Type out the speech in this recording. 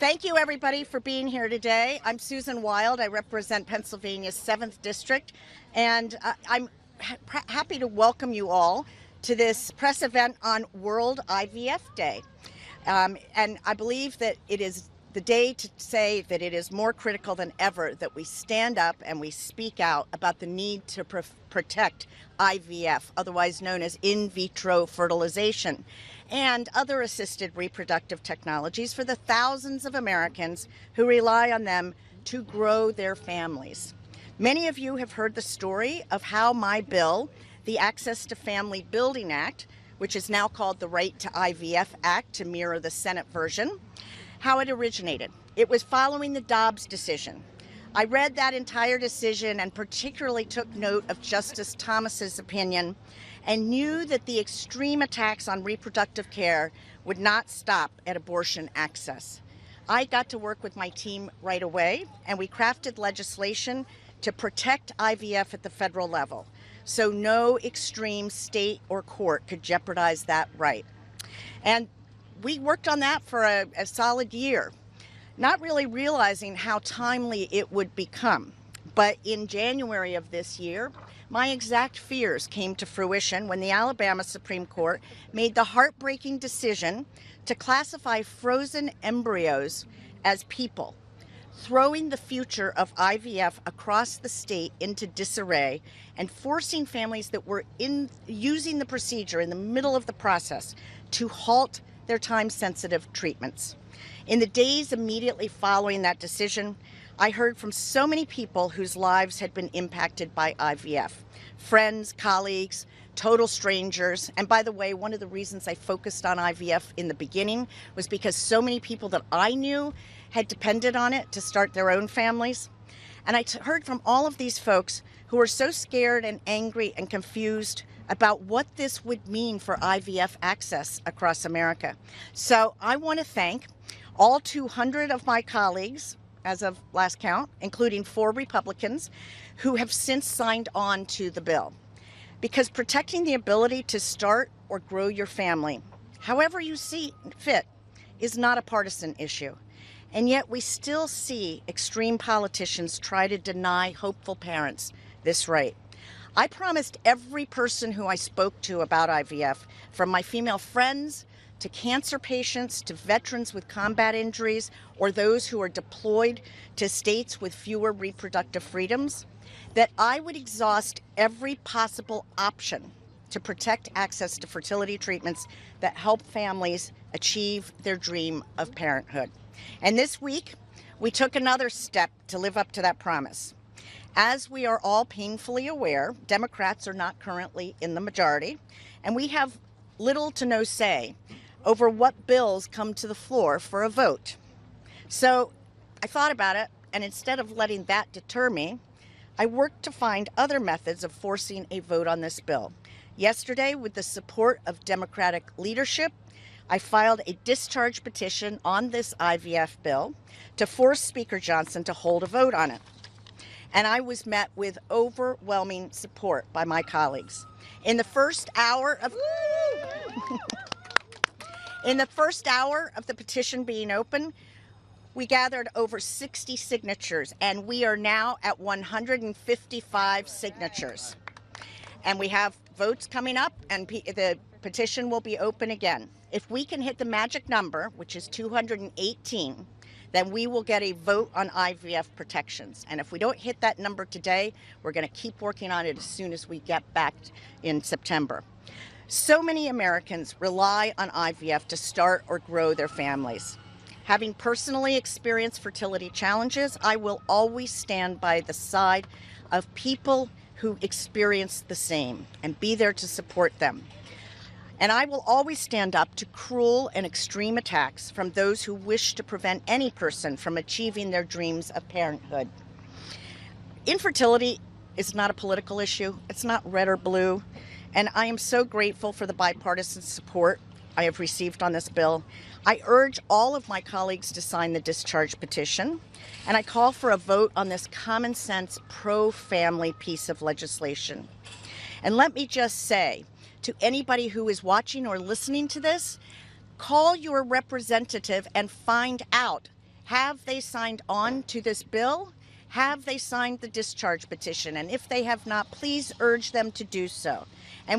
Thank you, everybody, for being here today. I'm Susan Wild. I represent Pennsylvania's 7th District, and I'm happy to welcome you all to this press event on World IVF Day. And I believe that it is the day to say that it is more critical than ever that we stand up and we speak out about the need to protect IVF, otherwise known as in vitro fertilization, and other assisted reproductive technologies for the thousands of Americans who rely on them to grow their families. Many of you have heard the story of how my bill, the Access to Family Building Act, which is now called the Right to IVF Act to mirror the Senate version, how it originated. It was following the Dobbs decision. I read that entire decision and particularly took note of Justice Thomas's opinion and knew that the extreme attacks on reproductive care would not stop at abortion access. I got to work with my team right away, and we crafted legislation to protect IVF at the federal level, so no extreme state or court could jeopardize that right. And we worked on that for a solid year, not really realizing how timely it would become. But in January of this year, my exact fears came to fruition when the Alabama Supreme Court made the heartbreaking decision to classify frozen embryos as people, throwing the future of IVF across the state into disarray and forcing families that were using the procedure in the middle of the process to halt their time-sensitive treatments. In the days immediately following that decision, I heard from so many people whose lives had been impacted by IVF. Friends, colleagues, total strangers. And by the way, one of the reasons I focused on IVF in the beginning was because so many people that I knew had depended on it to start their own families. And I heard from all of these folks who were so scared and angry and confused about what this would mean for IVF access across America. So I want to thank all 200 of my colleagues, as of last count, including 4 Republicans, who have since signed on to the bill. Because protecting the ability to start or grow your family, however you see fit, is not a partisan issue. And yet we still see extreme politicians try to deny hopeful parents this right. I promised every person who I spoke to about IVF, from my female friends to cancer patients to veterans with combat injuries or those who are deployed to states with fewer reproductive freedoms, that I would exhaust every possible option to protect access to fertility treatments that help families achieve their dream of parenthood. And this week, we took another step to live up to that promise. As we are all painfully aware, Democrats are not currently in the majority, and we have little to no say over what bills come to the floor for a vote. So I thought about it, and instead of letting that deter me, I worked to find other methods of forcing a vote on this bill. Yesterday, with the support of Democratic leadership, I filed a discharge petition on this IVF bill to force Speaker Johnson to hold a vote on it. And I was met with overwhelming support by my colleagues. In the first hour of the petition being open, we gathered over 60 signatures, and we are now at 155 signatures. And we have votes coming up, and the petition will be open again. If we can hit the magic number, which is 218, then we will get a vote on IVF protections. And if we don't hit that number today, we're going to keep working on it as soon as we get back in September. So many Americans rely on IVF to start or grow their families. Having personally experienced fertility challenges, I will always stand by the side of people who experience the same and be there to support them. And I will always stand up to cruel and extreme attacks from those who wish to prevent any person from achieving their dreams of parenthood. Infertility is not a political issue. It's not red or blue. And I am so grateful for the bipartisan support I have received on this bill. I urge all of my colleagues to sign the discharge petition, and I call for a vote on this common sense, pro-family piece of legislation. And let me just say to anybody who is watching or listening to this, call your representative and find out Have they signed on to this bill? Have they signed the discharge petition? And if they have not, please urge them to do so.